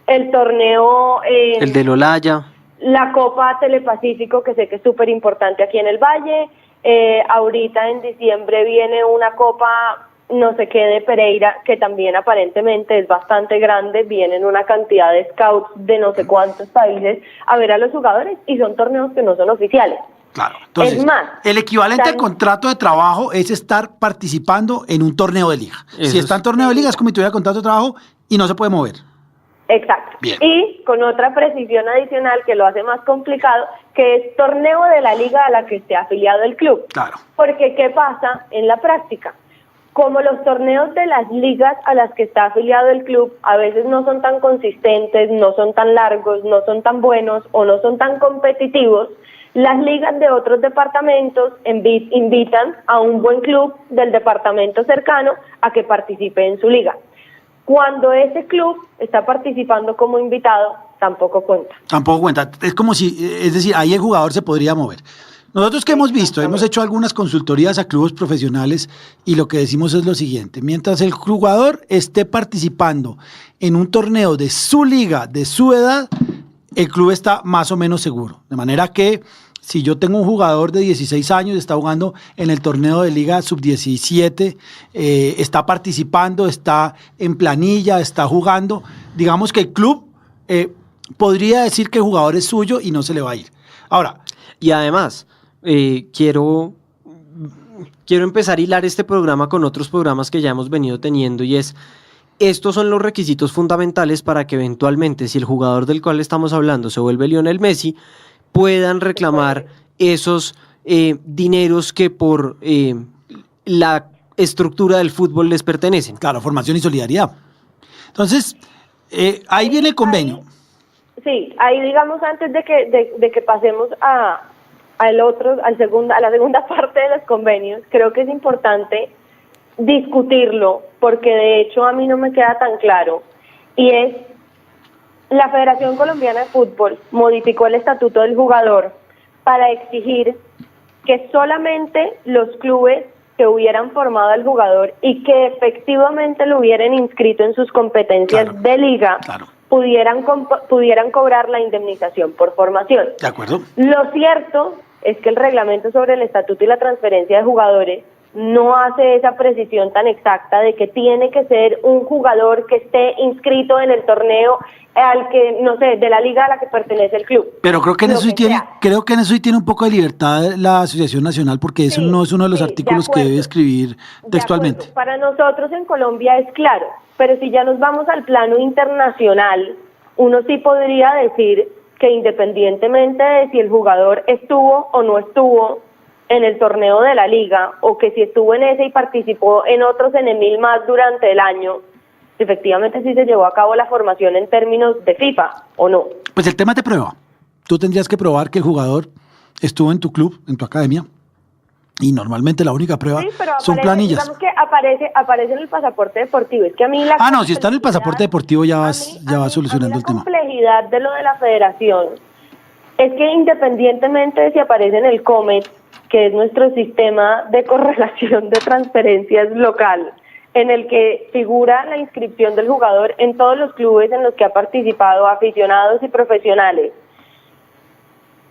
el torneo... el de Olaya. La Copa Telepacífico, que sé que es súper importante aquí en el Valle. Ahorita en diciembre viene una Copa no sé qué de Pereira, que también aparentemente es bastante grande. Vienen una cantidad de scouts de no sé cuántos países a ver a los jugadores y son torneos que no son oficiales. Claro. Entonces, es más, el equivalente al contrato de trabajo es estar participando en un torneo de liga. Si está en torneo de liga es como si tuviera contrato de trabajo y no se puede mover. Exacto. Bien. Y con otra precisión adicional que lo hace más complicado, que es torneo de la liga a la que esté afiliado el club. Claro. Porque ¿qué pasa en la práctica? como los torneos de las ligas a las que está afiliado el club a veces no son tan consistentes, no son tan largos, no son tan buenos o no son tan competitivos, las ligas de otros departamentos invitan a un buen club del departamento cercano a que participe en su liga. Cuando ese club está participando como invitado, tampoco cuenta. Tampoco cuenta. Es como si, es decir, ahí el jugador se podría mover. Nosotros que hemos visto, hemos hecho algunas consultorías a clubes profesionales y lo que decimos es lo siguiente: mientras el jugador esté participando en un torneo de su liga, de su edad, el club está más o menos seguro. De manera que si yo tengo un jugador de 16 años, está jugando en el torneo de Liga Sub-17, está participando, está en planilla, está jugando, digamos que el club podría decir que el jugador es suyo y no se le va a ir. Ahora, y además, quiero empezar a hilar este programa con otros programas que ya hemos venido teniendo, y estos son los requisitos fundamentales para que eventualmente, si el jugador del cual estamos hablando se vuelve Lionel Messi, puedan reclamar esos dineros que por la estructura del fútbol les pertenecen. Claro, formación y solidaridad. Entonces, ahí viene el convenio. Sí, ahí digamos antes de que pasemos a la segunda parte de los convenios, creo que es importante discutirlo, porque de hecho a mí no me queda tan claro, y es: la Federación Colombiana de Fútbol modificó el estatuto del jugador para exigir que solamente los clubes que hubieran formado al jugador y que efectivamente lo hubieran inscrito en sus competencias de liga pudieran cobrar la indemnización por formación. De acuerdo. Lo cierto es que el reglamento sobre el estatuto y la transferencia de jugadores no hace esa precisión tan exacta de que tiene que ser un jugador que esté inscrito en el torneo al que, no sé, de la liga a la que pertenece el club. Pero creo que en eso sí tiene un poco de libertad la Asociación Nacional, porque eso no es uno de los artículos que debe escribir textualmente. Para nosotros en Colombia es claro, pero si ya nos vamos al plano internacional, uno sí podría decir que independientemente de si el jugador estuvo o no estuvo en el torneo de la liga, o que si estuvo en ese y participó en otros en 1000 más durante el año, efectivamente sí se llevó a cabo la formación en términos de FIFA, ¿o no? Pues el tema es de prueba. Tú tendrías que probar que el jugador estuvo en tu club, en tu academia, y normalmente la única prueba son planillas. Digamos que aparece en el pasaporte deportivo. Es que a mí si está en el pasaporte deportivo ya va solucionando el tema. La complejidad de lo de la federación es que independientemente de si aparece en el COMET, que es nuestro sistema de correlación de transferencias local, en el que figura la inscripción del jugador en todos los clubes en los que ha participado, aficionados y profesionales,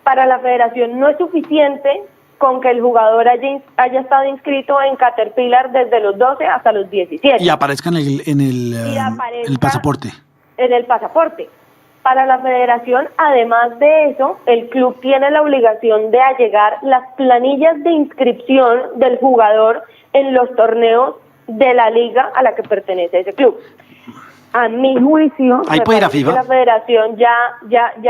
para la federación no es suficiente con que el jugador haya estado inscrito en Caterpillar desde los 12 hasta los 17. Y aparezca en el pasaporte. En el pasaporte. Para la federación, además de eso, el club tiene la obligación de allegar las planillas de inscripción del jugador en los torneos de la liga a la que pertenece ese club. A mi juicio, ahí puede ir a FIFA. La federación ya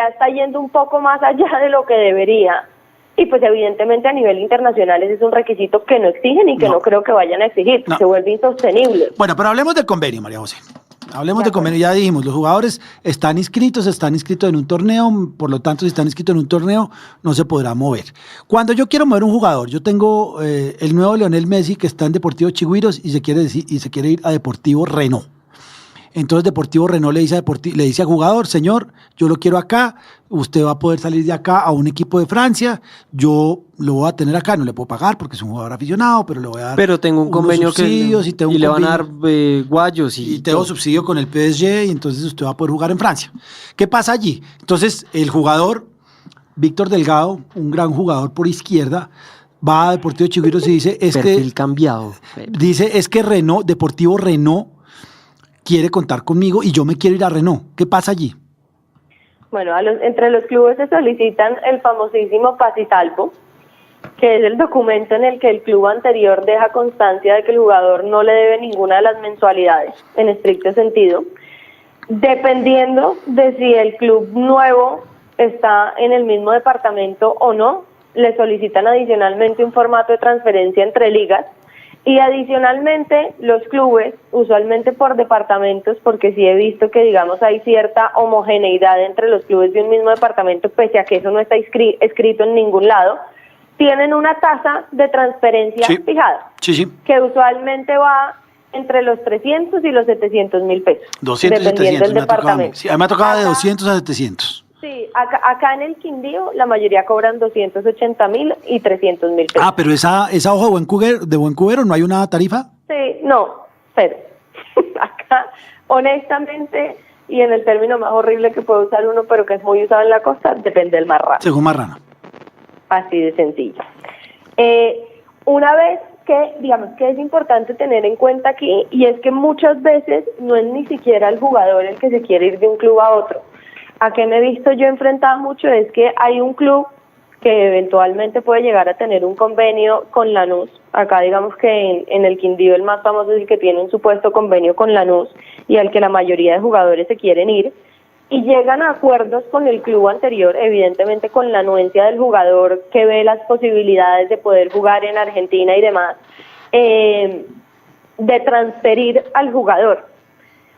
está yendo un poco más allá de lo que debería. Y pues evidentemente a nivel internacional ese es un requisito que no exigen y que no creo que vayan a exigir. Se vuelve insostenible. Bueno, pero hablemos del convenio, María José. Hablemos de convenio. Ya dijimos, los jugadores están inscritos en un torneo, por lo tanto, si están inscritos en un torneo, no se podrá mover. Cuando yo quiero mover un jugador, yo tengo el nuevo Lionel Messi que está en Deportivo Chigüiros y se quiere ir a Deportivo Renault. Entonces Deportivo Renault le dice al jugador: señor, yo lo quiero acá, usted va a poder salir de acá a un equipo de Francia, yo lo voy a tener acá, no le puedo pagar porque es un jugador aficionado, pero le voy a dar tengo un convenio subsidios y le van a dar guayos y tengo subsidio con el PSG, y entonces usted va a poder jugar en Francia. ¿Qué pasa allí? Entonces el jugador Víctor Delgado, un gran jugador por izquierda, va a Deportivo Chigüiros y dice es que Deportivo Renault quiere contar conmigo y yo me quiero ir a Renault. ¿Qué pasa allí? Bueno, entre los clubes se solicitan el famosísimo paz y salvo, que es el documento en el que el club anterior deja constancia de que el jugador no le debe ninguna de las mensualidades, en estricto sentido. Dependiendo de si el club nuevo está en el mismo departamento o no, le solicitan adicionalmente un formato de transferencia entre ligas, Y adicionalmente, los clubes, usualmente por departamentos, porque sí he visto que, digamos, hay cierta homogeneidad entre los clubes de un mismo departamento, pese a que eso no está escrito en ningún lado, tienen una tasa de transferencia fijada, que usualmente va entre los 300 y los 700.000 pesos. 200 y dependiendo 700, del departamento. Sí, a mí me ha tocado de 200 a 700. Sí, acá en el Quindío la mayoría cobran 280.000 y 300.000 pesos. Ah, pero esa hoja de buen cubero, ¿no hay una tarifa? Sí, no, pero acá, honestamente, y en el término más horrible que puede usar uno, pero que es muy usado en la costa, depende del marrano. Según marrano. Así de sencillo. Una vez que, digamos, que es importante tener en cuenta aquí, y es que muchas veces no es ni siquiera el jugador el que se quiere ir de un club a otro. A qué me he visto yo enfrentada mucho es que hay un club que eventualmente puede llegar a tener un convenio con Lanús. Acá digamos que en el Quindío el más famoso es el que tiene un supuesto convenio con Lanús y al que la mayoría de jugadores se quieren ir. Y llegan a acuerdos con el club anterior, evidentemente con la anuencia del jugador que ve las posibilidades de poder jugar en Argentina y demás, de transferir al jugador.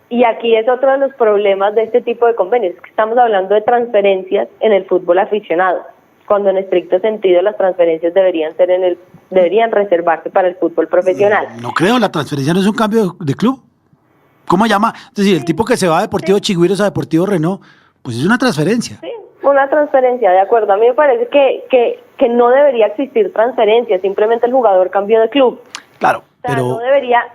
Y aquí es otro de los problemas de este tipo de convenios, que estamos hablando de transferencias en el fútbol aficionado, cuando en estricto sentido las transferencias deberían reservarse para el fútbol profesional. No creo, la transferencia no es un cambio de club. ¿Cómo llama? Es decir, el tipo que se va de Deportivo Chigüiros a Deportivo Renault, pues es una transferencia. Sí, una transferencia, de acuerdo. A mí me parece que no debería existir transferencia, simplemente el jugador cambió de club. Claro, o sea, pero...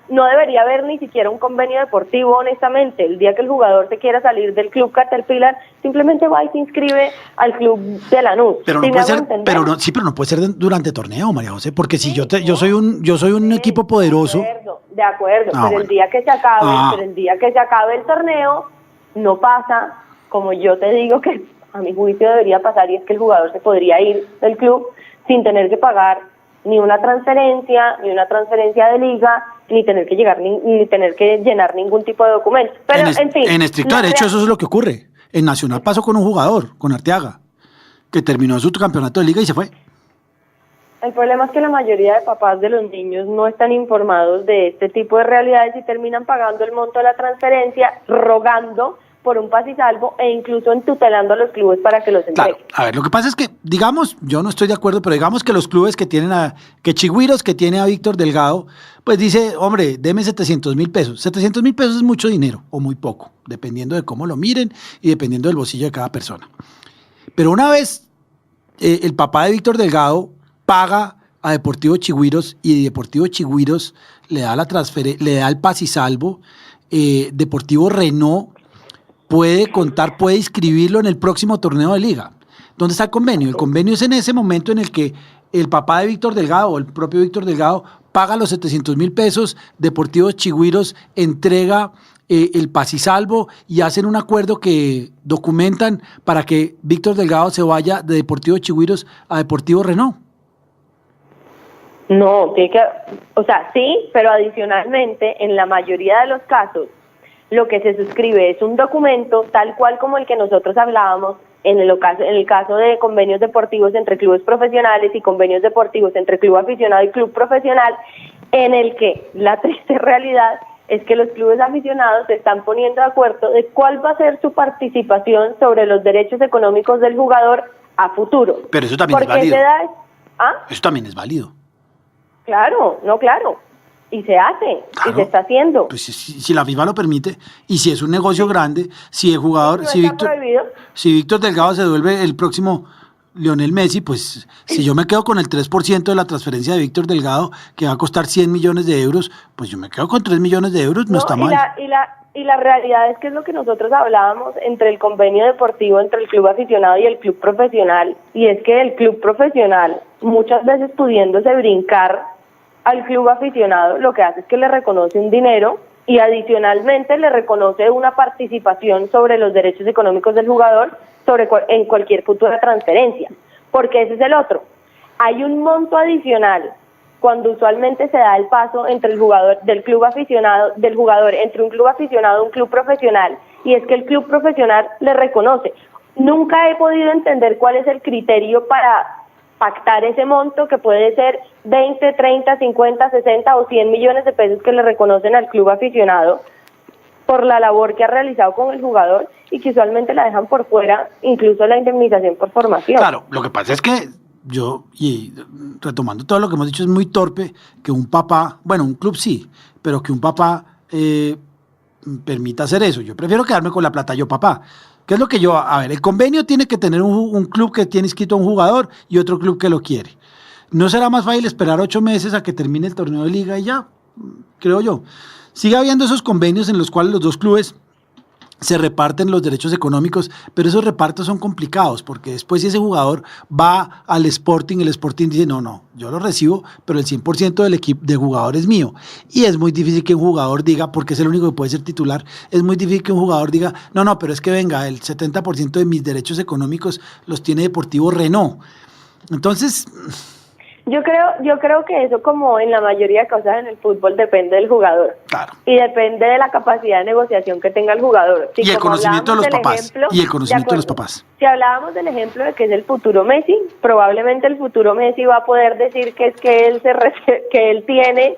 No debería haber ni siquiera un convenio deportivo, honestamente. El día que el jugador se quiera salir del club Caterpillar, simplemente va y se inscribe al club de Lanús. Pero no puede ser, pero no puede ser durante torneo, María José, porque si yo soy un equipo poderoso. De acuerdo, pero el día que se acabe el torneo, no pasa, como yo te digo que a mi juicio debería pasar, y es que el jugador se podría ir del club sin tener que pagar ni una transferencia de liga, ni tener que llenar ningún tipo de documento. Pero en fin. En estricto derecho eso es lo que ocurre. En Nacional pasó con un jugador, con Arteaga, que terminó su campeonato de liga y se fue. El problema es que la mayoría de papás de los niños no están informados de este tipo de realidades y terminan pagando el monto de la transferencia, rogando por un paz y salvo e incluso entutelando a los clubes para que los entreguen. Claro, a ver, lo que pasa es que, digamos, yo no estoy de acuerdo, pero digamos que los clubes que tienen que Chigüiros, que tiene a Víctor Delgado, pues dice, hombre, deme 700.000 pesos. 700.000 pesos es mucho dinero o muy poco, dependiendo de cómo lo miren y dependiendo del bolsillo de cada persona. Pero una vez el papá de Víctor Delgado paga a Deportivo Chigüiros y Deportivo Chigüiros le da el paz y salvo, Deportivo Renault puede inscribirlo en el próximo torneo de liga. ¿Dónde está el convenio? El convenio es en ese momento en el que el papá de Víctor Delgado o el propio Víctor Delgado paga los 700.000 pesos, Deportivo Chigüiros entrega el paz y salvo y hacen un acuerdo que documentan para que Víctor Delgado se vaya de Deportivo Chigüiros a Deportivo Renault. No, sí, pero adicionalmente, en la mayoría de los casos, lo que se suscribe es un documento tal cual como el que nosotros hablábamos en el caso de convenios deportivos entre clubes profesionales y convenios deportivos entre club aficionado y club profesional, en el que la triste realidad es que los clubes aficionados se están poniendo de acuerdo de cuál va a ser su participación sobre los derechos económicos del jugador a futuro. Pero eso también es válido. Eso también es válido. Claro. Y se hace, claro, y se está haciendo. Pues si la FIFA lo permite, y si es un negocio grande, si el jugador, si Víctor Delgado se devuelve el próximo Lionel Messi, pues si yo me quedo con el 3% de la transferencia de Víctor Delgado, que va a costar 100 millones de euros, pues yo me quedo con 3 millones de euros, no está mal. Y la realidad es que es lo que nosotros hablábamos entre el convenio deportivo, entre el club aficionado y el club profesional, y es que el club profesional, muchas veces pudiéndose brincar al club aficionado, lo que hace es que le reconoce un dinero y adicionalmente le reconoce una participación sobre los derechos económicos del jugador en cualquier futura transferencia, porque ese es el otro. Hay un monto adicional cuando usualmente se da el paso entre el jugador del jugador entre un club aficionado y un club profesional, y es que el club profesional le reconoce. Nunca he podido entender cuál es el criterio para pactar ese monto que puede ser 20, 30, 50, 60 o 100 millones de pesos que le reconocen al club aficionado por la labor que ha realizado con el jugador y que usualmente la dejan por fuera, incluso la indemnización por formación. Claro, lo que pasa es que yo, y retomando todo lo que hemos dicho, es muy torpe que un papá, bueno, un club sí, pero que un papá permita hacer eso. Yo prefiero quedarme con la plata yo, papá. ¿Qué es lo que yo? A ver, el convenio tiene que tener un club que tiene inscrito a un jugador y otro club que lo quiere. ¿No será más fácil esperar 8 meses a que termine el torneo de liga y ya? Creo yo. Sigue habiendo esos convenios en los cuales los dos clubes se reparten los derechos económicos, pero esos repartos son complicados, porque después si ese jugador va al Sporting, el Sporting dice, no, yo lo recibo, pero el 100% del equipo de jugador es mío. Y es muy difícil que un jugador diga, porque es el único que puede ser titular, es muy difícil que un jugador diga, no, pero es que venga, el 70% de mis derechos económicos los tiene Deportivo Renault. Entonces... Yo creo que eso, como en la mayoría de cosas en el fútbol, depende del jugador. Claro. Y depende de la capacidad de negociación que tenga el jugador. Y el conocimiento de los papás. Y el conocimiento de los papás. Si hablábamos del ejemplo de que es el futuro Messi, probablemente el futuro Messi va a poder decir que es que él tiene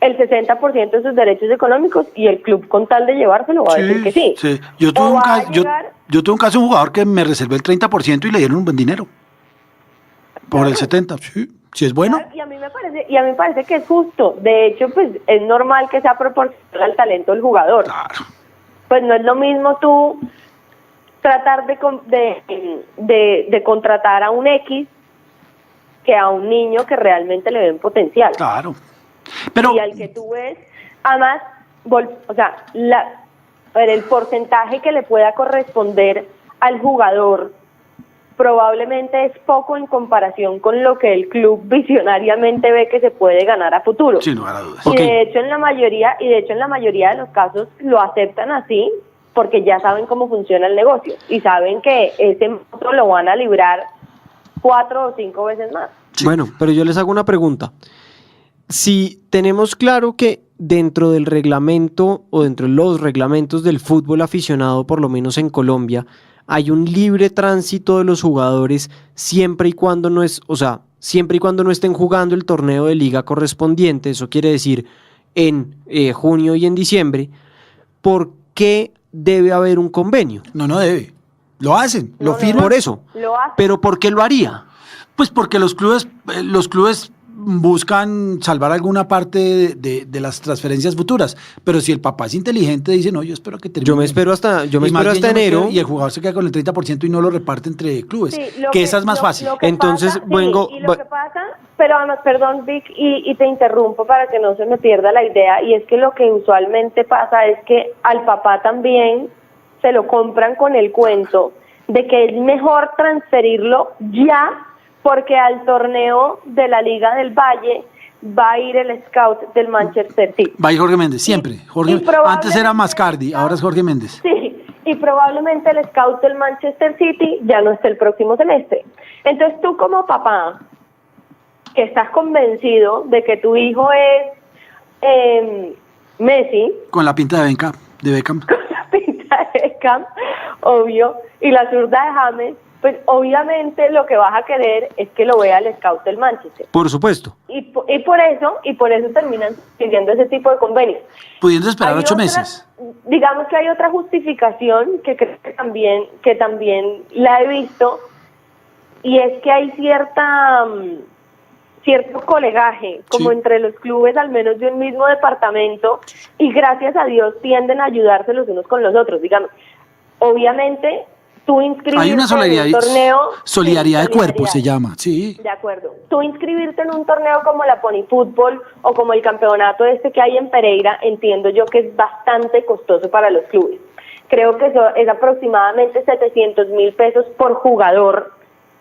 el 60% de sus derechos económicos y el club, con tal de llevárselo, va a decir que sí. Sí. Yo tuve un caso de un jugador que me reservé el 30% y le dieron un buen dinero. Por el 70%, sí es bueno. Y a mí me parece que es justo. De hecho, pues es normal que sea proporcional al talento del jugador. Claro. Pues no es lo mismo tú tratar de contratar a un X que a un niño que realmente le ven potencial. Claro. Pero... Y al que tú ves, además, el porcentaje que le pueda corresponder al jugador probablemente es poco en comparación con lo que el club visionariamente ve que se puede ganar a futuro. Sin lugar a dudas. Y de hecho en la mayoría de los casos lo aceptan así porque ya saben cómo funciona el negocio y saben que ese monto lo van a librar 4 o 5 veces más. Sí. Bueno, pero yo les hago una pregunta. Si tenemos claro que dentro del reglamento o dentro de los reglamentos del fútbol aficionado, por lo menos en Colombia, hay un libre tránsito de los jugadores siempre y cuando no estén jugando el torneo de liga correspondiente, eso quiere decir en junio y en diciembre, ¿por qué debe haber un convenio? No debe. Lo hacen, lo firman. Por eso. Lo hacen. ¿Pero por qué lo haría? Pues porque los clubes buscan salvar alguna parte de las transferencias futuras, pero si el papá es inteligente dice, no, yo espero que termine. Yo me espero hasta enero. Y el jugador se queda con el 30% y no lo reparte entre clubes, sí, esa es más fácil. Entonces, y lo que pasa, pero además, perdón Vic, y te interrumpo para que no se me pierda la idea, y es que lo que usualmente pasa es que al papá también se lo compran con el cuento de que es mejor transferirlo ya, porque al torneo de la Liga del Valle va a ir el scout del Manchester City. Va a ir Jorge Méndez, siempre. Antes era Mascardi, ahora es Jorge Méndez. Sí, y probablemente el scout del Manchester City ya no esté el próximo semestre. Entonces tú como papá, que estás convencido de que tu hijo es Messi... Con la pinta de Beckham. Con la pinta de Beckham, obvio, y la zurda de James... Pues obviamente lo que vas a querer es que lo vea el scout del Manchester. Por supuesto. Y por eso terminan pidiendo ese tipo de convenios. Pudiendo esperar 8 meses. Digamos que hay otra justificación que creo que también la he visto, y es que hay cierto colegaje como entre los clubes, al menos de un mismo departamento, y gracias a Dios tienden a ayudarse los unos con los otros. Digamos, obviamente... Tú inscribirte hay una en un torneo... Solidaridad de cuerpo se llama, sí. De acuerdo. Tú inscribirte en un torneo como la Pony Fútbol o como el campeonato que hay en Pereira, entiendo yo que es bastante costoso para los clubes. Creo que eso es aproximadamente 700.000 pesos por jugador,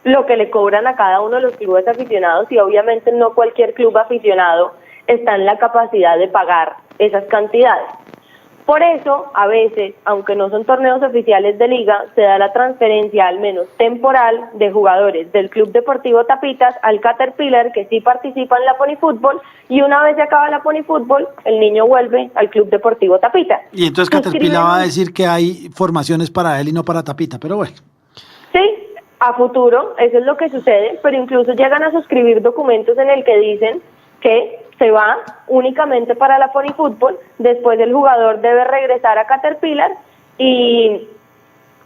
lo que le cobran a cada uno de los clubes aficionados, y obviamente no cualquier club aficionado está en la capacidad de pagar esas cantidades. Por eso, a veces, aunque no son torneos oficiales de liga, se da la transferencia, al menos temporal, de jugadores del Club Deportivo Tapitas al Caterpillar, que sí participa en la Pony Fútbol, y una vez se acaba la Pony Fútbol, el niño vuelve al Club Deportivo Tapitas. Y entonces Caterpillar va a decir que hay formaciones para él y no para Tapita, pero bueno. Sí, a futuro, eso es lo que sucede, pero incluso llegan a suscribir documentos en el que dicen que se va únicamente para la Fonifútbol, después el jugador debe regresar a Caterpillar y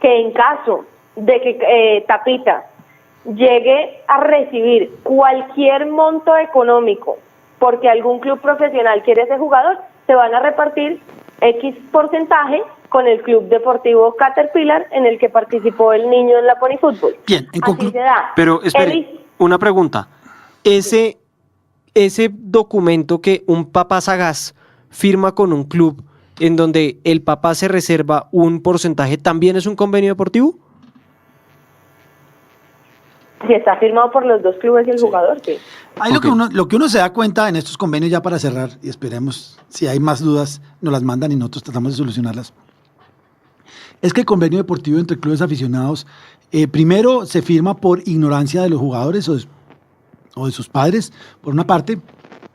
que en caso de que Tapita llegue a recibir cualquier monto económico porque algún club profesional quiere ese jugador, se van a repartir X porcentaje con el Club Deportivo Caterpillar en el que participó el niño en la Fonifútbol. Bien, en conclusión. Pero espere, una pregunta. Ese documento que un papá sagaz firma con un club en donde el papá se reserva un porcentaje, ¿también es un convenio deportivo? Si está firmado por los dos clubes y el jugador, sí. Ahí lo que uno se da cuenta en estos convenios, ya para cerrar, y esperemos, si hay más dudas, nos las mandan y nosotros tratamos de solucionarlas, es que el convenio deportivo entre clubes aficionados, primero se firma por ignorancia de los jugadores o de sus padres, por una parte.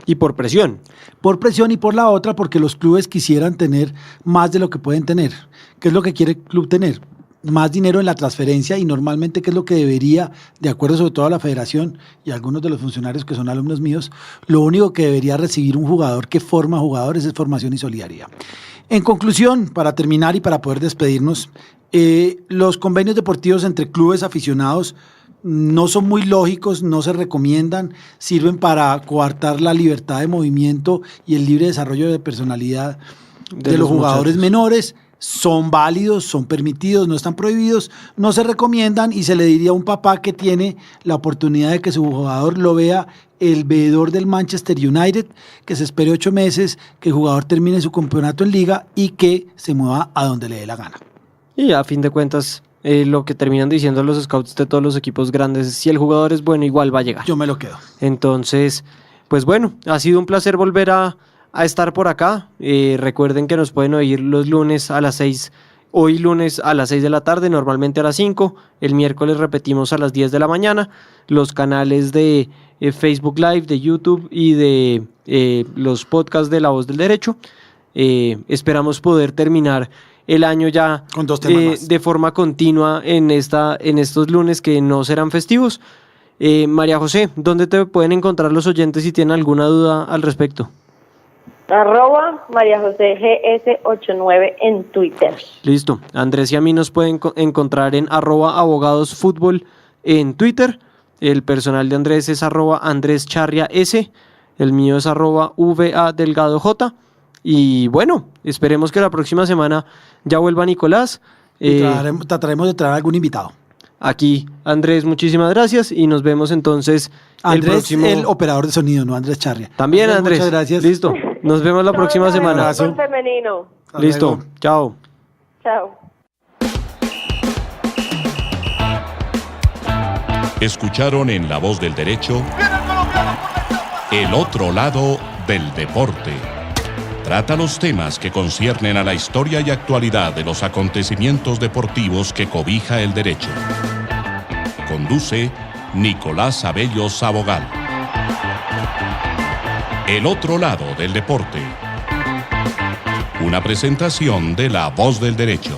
Y por presión. Por presión y por la otra, porque los clubes quisieran tener más de lo que pueden tener. ¿Qué es lo que quiere el club tener? Más dinero en la transferencia y normalmente, ¿qué es lo que debería, de acuerdo sobre todo a la federación y algunos de los funcionarios que son alumnos míos, lo único que debería recibir un jugador que forma jugadores es formación y solidaridad? En conclusión, para terminar y para poder despedirnos, los convenios deportivos entre clubes aficionados no son muy lógicos, no se recomiendan, sirven para coartar la libertad de movimiento y el libre desarrollo de personalidad de los jugadores menores. Son válidos, son permitidos, no están prohibidos, no se recomiendan y se le diría a un papá que tiene la oportunidad de que su jugador lo vea el veedor del Manchester United, que se espere 8 meses, que el jugador termine su campeonato en liga y que se mueva a donde le dé la gana. Y a fin de cuentas, lo que terminan diciendo los scouts de todos los equipos grandes, si el jugador es bueno, igual va a llegar. Yo me lo quedo. Entonces, pues bueno, ha sido un placer volver a estar por acá. Recuerden que nos pueden oír los lunes a las 6, hoy lunes a las 6 de la tarde, normalmente a las 5, el miércoles repetimos a las 10 de la mañana, los canales de Facebook Live, de YouTube y de los podcasts de La Voz del Derecho. Esperamos poder terminar el año ya con 2 temas más, de forma continua en estos lunes que no serán festivos. María José, ¿dónde te pueden encontrar los oyentes si tienen alguna duda al respecto? @María José GS89 en Twitter. Listo. Andrés y a mí nos pueden encontrar en @abogadosfutbol en Twitter. El personal de Andrés es @AndrésCharriaS. El mío es @VADelgadoJ. Y bueno, esperemos que la próxima semana ya vuelva Nicolás. Y trataremos de traer algún invitado. Aquí, Andrés, muchísimas gracias y nos vemos entonces Andrés, el próximo... el operador de sonido, no Andrés Charria. También Andrés. Muchas gracias. Listo, nos vemos la próxima semana. Femenino. Listo, chao. Chao. Escucharon en La Voz del Derecho El otro lado del deporte. Trata los temas que conciernen a la historia y actualidad de los acontecimientos deportivos que cobija el derecho. Conduce Nicolás Abello Sabogal. El otro lado del deporte. Una presentación de La Voz del Derecho.